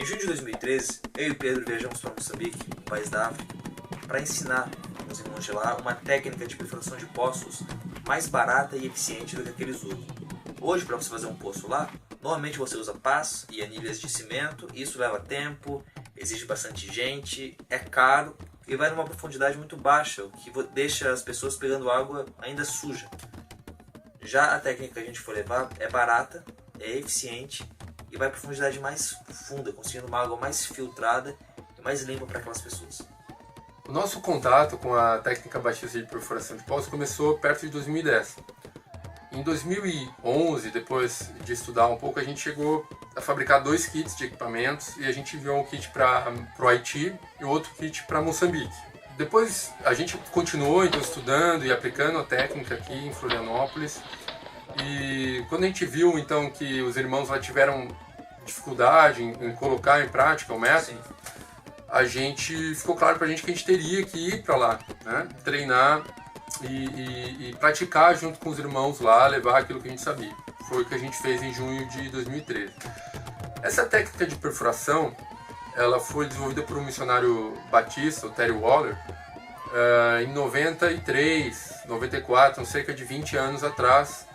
Em junho de 2013, eu e Pedro viajamos para Moçambique, um país da África, para ensinar os irmãos de lá uma técnica de perfuração de poços mais barata e eficiente do que a que eles usam. Hoje, para você fazer um poço lá, normalmente você usa pás e anilhas de cimento, e isso leva tempo, exige bastante gente, é caro e vai numa profundidade muito baixa, o que deixa as pessoas pegando água ainda suja. Já a técnica que a gente for levar é barata, é eficiente e vai para profundidade mais funda, conseguindo uma água mais filtrada e mais limpa para aquelas pessoas. O nosso contato com a técnica batista de perfuração de poços começou perto de 2010. Em 2011, depois de estudar um pouco, a gente chegou a fabricar 2 kits de equipamentos e a gente enviou um kit para o Haiti e outro kit para Moçambique. Depois a gente continuou então estudando e aplicando a técnica aqui em Florianópolis, e quando a gente viu então que os irmãos lá tiveram dificuldade em colocar em prática o método, a gente ficou claro para a gente que a gente teria que ir para lá, né? Treinar e praticar junto com os irmãos lá, levar aquilo que a gente sabia. Foi o que a gente fez em junho de 2013. Essa técnica de perfuração, ela foi desenvolvida por um missionário batista, o Terry Waller, em 93, 94, cerca de 20 anos atrás,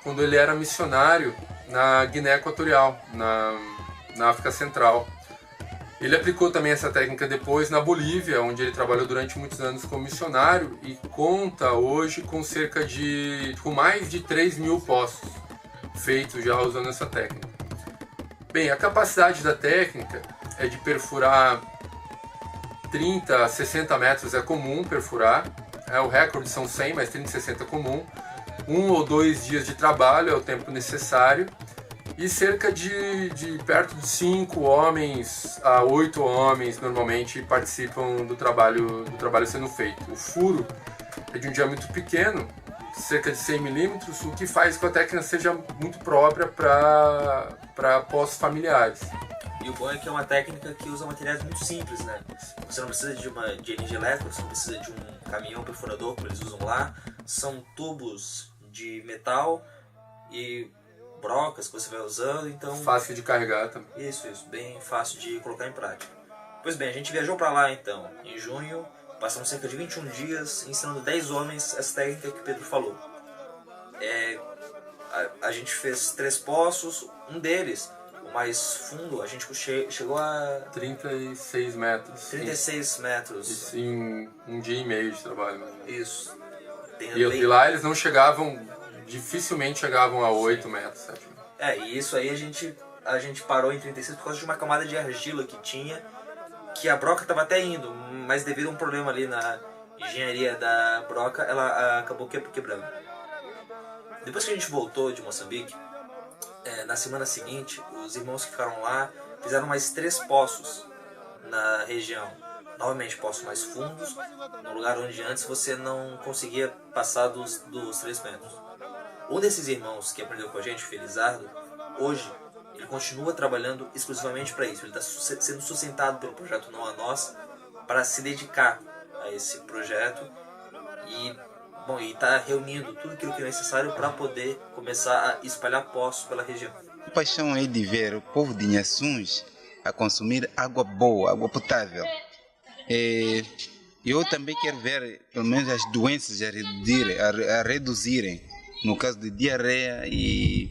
quando ele era missionário na Guiné Equatorial, na África Central. Ele aplicou também essa técnica depois na Bolívia, onde ele trabalhou durante muitos anos como missionário e conta hoje com mais de 3.000 poços feitos já usando essa técnica. Bem, a capacidade da técnica é de perfurar 30 a 60 metros, é comum perfurar. O recorde são 100, mas 30 a 60 é comum. 1 ou 2 dias de trabalho é o tempo necessário. E cerca de perto de 5 homens a 8 homens normalmente participam do trabalho sendo feito. O furo é de um diâmetro pequeno, cerca de 100 milímetros, o que faz com que a técnica seja muito própria para poços familiares. E o bom é que é uma técnica que usa materiais muito simples, né? Você não precisa de energia elétrica, você não precisa de um caminhão perfurador, como eles usam lá. São tubos de metal e brocas que você vai usando, então... Fácil de carregar também. Isso, bem fácil de colocar em prática. Pois bem, a gente viajou para lá então, em junho, passamos cerca de 21 dias ensinando 10 homens essa técnica que o Pedro falou. A gente fez 3 poços, um deles, o mais fundo, a gente chegou a... 36 metros. 36 metros. Isso em um dia e meio de trabalho. Né? Isso. E lá eles não chegavam... dificilmente chegavam a 8 metros, 7 metros. E isso aí a gente parou em 36 por causa de uma camada de argila que tinha, que a broca estava até indo, mas devido a um problema ali na engenharia da broca, ela acabou quebrando. Depois que a gente voltou de Moçambique, na semana seguinte, os irmãos que ficaram lá fizeram mais 3 poços na região. Novamente, poços mais fundos, no lugar onde antes você não conseguia passar dos 3 metros. Um desses irmãos que aprendeu com a gente, o Felizardo, hoje ele continua trabalhando exclusivamente para isso. Ele está sendo sustentado pelo projeto Não a Nós para se dedicar a esse projeto e está reunindo tudo aquilo que é necessário para poder começar a espalhar poços pela região. A paixão é de ver o povo de Inhaçuns a consumir água boa, água potável. Eu também quero ver pelo menos as doenças a reduzirem. No caso de diarreia, e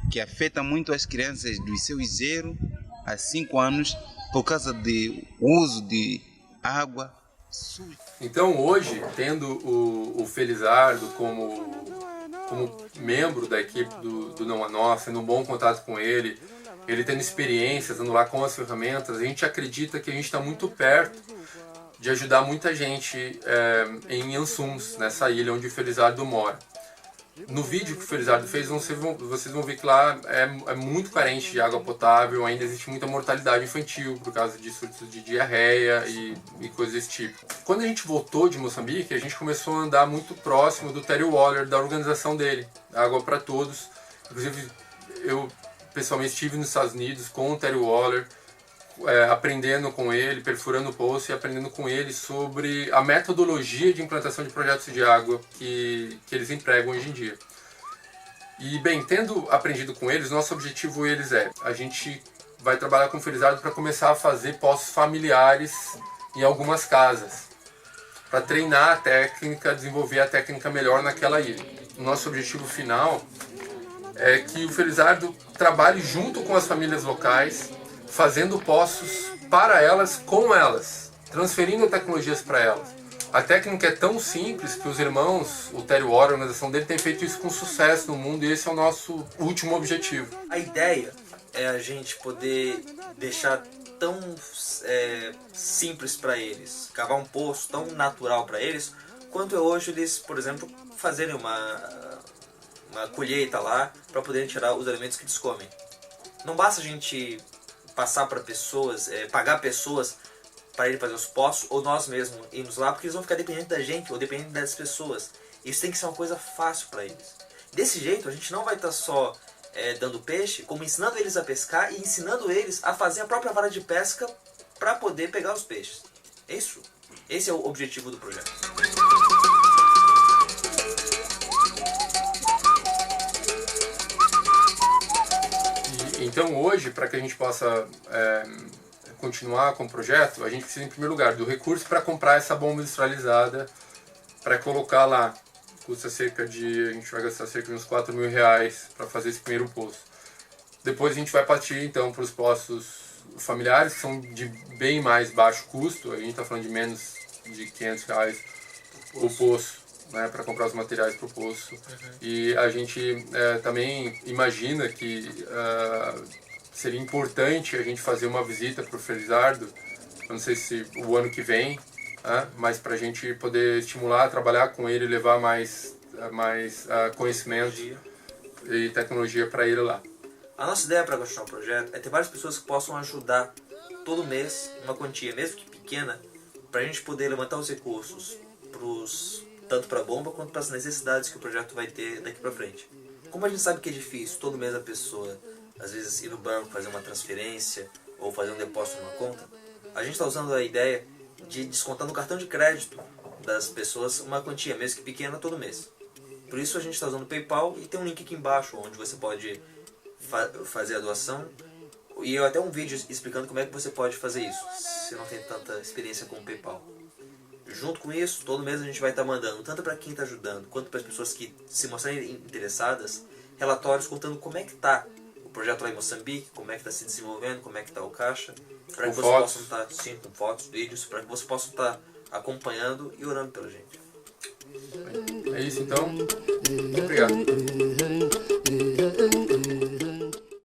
que afeta muito as crianças dos seus 0 a 5 anos por causa do uso de água suja. Então hoje, tendo o Felizardo como membro da equipe do Não a Nós, tendo um bom contato com ele tendo experiências, andando lá com as ferramentas, a gente acredita que a gente está muito perto de ajudar muita gente em Inhaçuns, nessa ilha onde o Felizardo mora. No vídeo que o Felizardo fez, vocês vão ver que lá é muito carente de água potável, ainda existe muita mortalidade infantil por causa de surtos de diarreia e coisas desse tipo. Quando a gente voltou de Moçambique, a gente começou a andar muito próximo do Terry Waller, da organização dele, Água para Todos. Inclusive, eu pessoalmente estive nos Estados Unidos com o Terry Waller, aprendendo com ele, perfurando o poço e aprendendo com ele sobre a metodologia de implantação de projetos de água que eles empregam hoje em dia. E bem, tendo aprendido com eles, nosso objetivo a gente vai trabalhar com o Felizardo para começar a fazer postos familiares em algumas casas, para treinar a técnica, desenvolver a técnica melhor naquela ilha. O nosso objetivo final é que o Felizardo trabalhe junto com as famílias locais, fazendo postos para elas, com elas, transferindo tecnologias para elas. A técnica é tão simples que os irmãos, o Terry Warren, a organização dele, tem feito isso com sucesso no mundo, e esse é o nosso último objetivo. A ideia é a gente poder deixar tão simples para eles, cavar um poço tão natural para eles, quanto é hoje eles, por exemplo, fazerem uma colheita lá para poderem tirar os alimentos que eles comem. Não basta a gente passar para pessoas, pagar pessoas para ele fazer os poços, ou nós mesmos irmos lá, porque eles vão ficar dependentes da gente ou dependentes das pessoas. Isso tem que ser uma coisa fácil para eles. Desse jeito a gente não vai estar só dando peixe, como ensinando eles a pescar e ensinando eles a fazer a própria vara de pesca para poder pegar os peixes. Isso. Esse é o objetivo do projeto. Então hoje, para que a gente possa continuar com o projeto, a gente precisa, em primeiro lugar, do recurso para comprar essa bomba industrializada, para colocar lá. Custa a gente vai gastar cerca de uns R$4.000 para fazer esse primeiro poço. Depois a gente vai partir então para os poços familiares, que são de bem mais baixo custo. A gente está falando de menos de R$500 o poço, né, para comprar os materiais para o poço. E a gente também imagina que seria importante a gente fazer uma visita para o Felizardo, eu não sei se o ano que vem, mas para a gente poder estimular, trabalhar com ele, levar mais conhecimento e tecnologia para ele lá. A nossa ideia para continuar o projeto é ter várias pessoas que possam ajudar todo mês uma quantia, mesmo que pequena, para a gente poder levantar os recursos tanto para a bomba quanto para as necessidades que o projeto vai ter daqui para frente. Como a gente sabe que é difícil todo mês a pessoa, às vezes, ir no banco fazer uma transferência ou fazer um depósito numa conta, a gente está usando a ideia de descontar no cartão de crédito das pessoas uma quantia, mesmo que pequena, todo mês. Por isso a gente está usando o PayPal, e tem um link aqui embaixo onde você pode fazer a doação, e até um vídeo explicando como é que você pode fazer isso, se não tem tanta experiência com o PayPal. Junto com isso, todo mês a gente vai estar mandando, tanto para quem está ajudando, quanto para as pessoas que se mostrarem interessadas, relatórios contando como é que está o projeto lá em Moçambique, como é que está se desenvolvendo, como é que está o caixa, para que vocês possam estar, sim, com fotos, vídeos, para que vocês possam estar acompanhando e orando pela gente. É isso então. Obrigado.